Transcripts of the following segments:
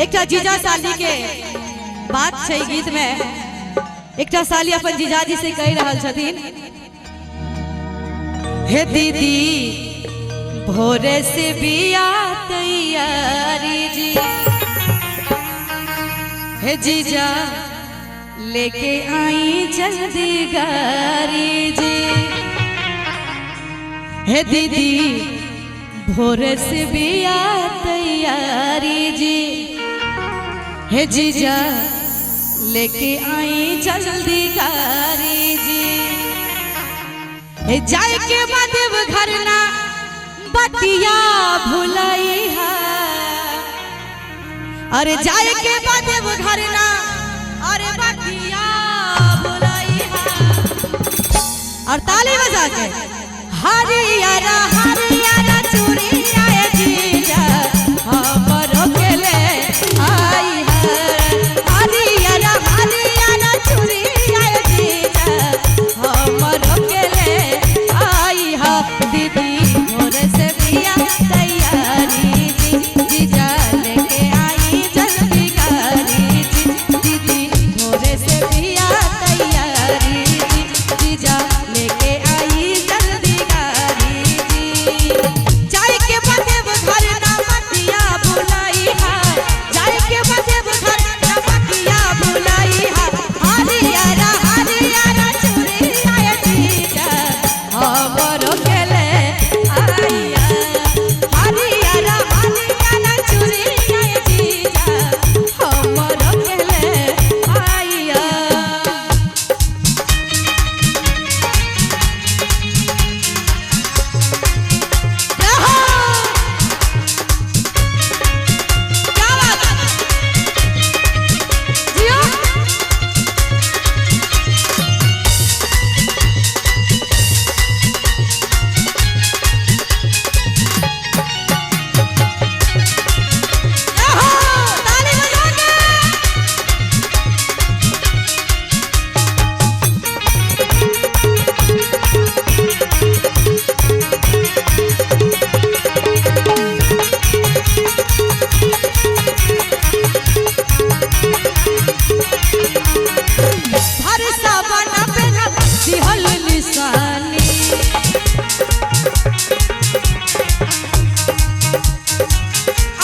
एक जीजा साली के बात छै गीत में। एक साली अपन जीजाजी से कह रहा छथिन, हे दीदी भोरे से बिया तैयारी जी, हे जीजा लेके आई जल्दी गाड़ी जी, हे दीदी भोरे से बिया तैयारी जी, हे जीजा लेके आई जल्दी गाड़ी जी, हे जाए के बाद घर ना बतिया भुलाई है, अरे जाए के बाद घर ना अरे बतिया भुलाई है, और ताली बजा के हरियारा हरियारा चूड़ी आए जीजा हमरो के ले आई है, हरियारा हरियारा चूड़ी आए जीजा हमरो के ले आई है, दीदी भोरे से बिया तैयारी जी, जीजा लेके आई जल्दी गाड़ी जी, दीदी भोरे से बिया तैयारी जी, जीजा लेके आई जल्दी गाड़ी जी, जाए के बादे घर ना बतिया भुलाई है, जाए के बादे घर ना बतिया भुलाई है, हरियारा हरियारा चूड़ी आए जीजा हमरो के ले आइया, हरियारा हरियारा चूड़ी आए जीजा हमरो के ले आइया। क्या बात है जियो, ताली बजा के भरसा बना पे ना दिहल निशानी,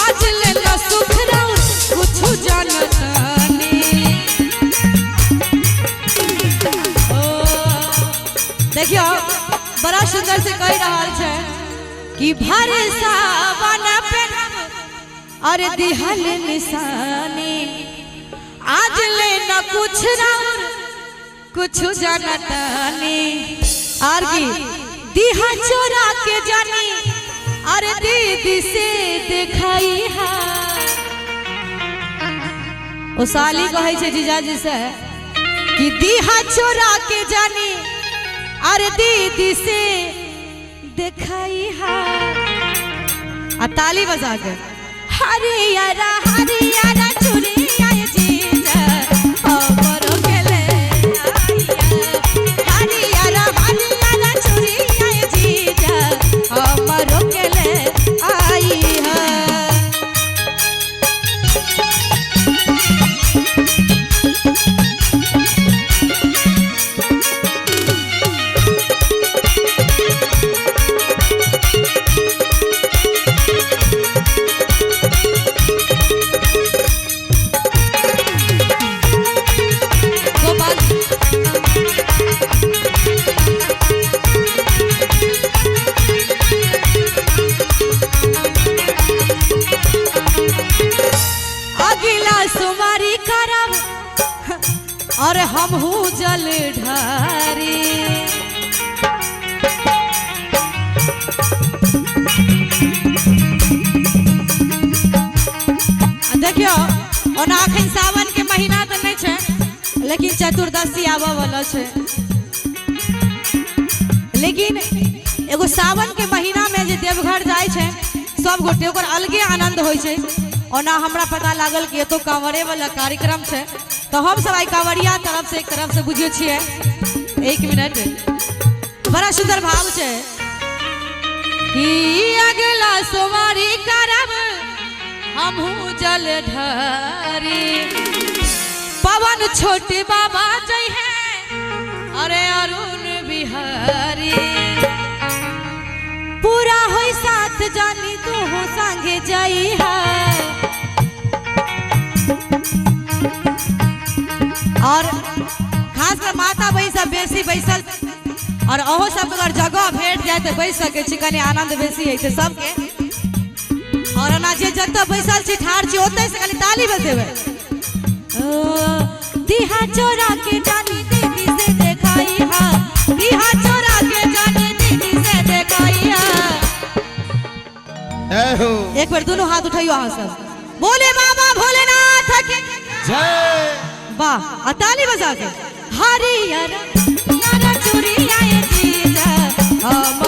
आज ले ना सुख रहू कुछु जानतानी, ओ देखियो बड़ा सुंदर से कह रहा है कि भरसा बना पे ना अरे दिहल निशानी, आज ले ना कुछ रहू कुछ जानतानी, आर की दिहा चोरा के जानी अरे दीदी से दिखाई है, ओ साली कहे छे जीजाजी से कि दिहा चोरा के जानी अरे दीदी से दिखाई है, आ ताली बजा के हरियारा हरियारा चूड़ी आए जीजा हमरो के ले आइया, हरियारा हरियारा चूड़ी आए जीजा हमरो के ले आई है। अगिला सुमारी करब और हमहू जल ढारी, देखियो ओना अखन सावन के महीना तो नहीं छे, लेकिन चतुर्दशी आवा वाला छे, लेकिन एगो सावन के महीना में जे देवघर जाय छे सब गोटे ओकर अलगे आनंद होय छे, ओना हमरा पता लागल कि तो कांवरे वाला कार्यक्रम छे, तो हम सब आई कांवरिया तरफ से एक तरफ से बुझियो छिए। एक मिनट, बड़ा सुंदर भाव छे कि अगला सोमवारी करब हमहू जल ढारी पवन छोटे बाबा जय है अरे अरुण बिहारी पूरा होई साथ जानी तू हो संगे जाई है और खास कर माता बहन सब बेसी बैसल और अहो सब अगर जगह भेट जाए तो बैस सके छी कनी आनंद बेसी है सबके और ना जे जगह बैसल छी ठाड़ छी ओते से कनी ताली बजेबे दिहा चोरा के जानी दीदी से देखाई हा दिहा चोरा के जानी दीदी से देखाई हा एक बार दोनों हाथ उठाइयो हां सब बोले बाबा भोलेनाथ की जय वाह ताली बजा के हरियर नारा चुरिया जीजा हम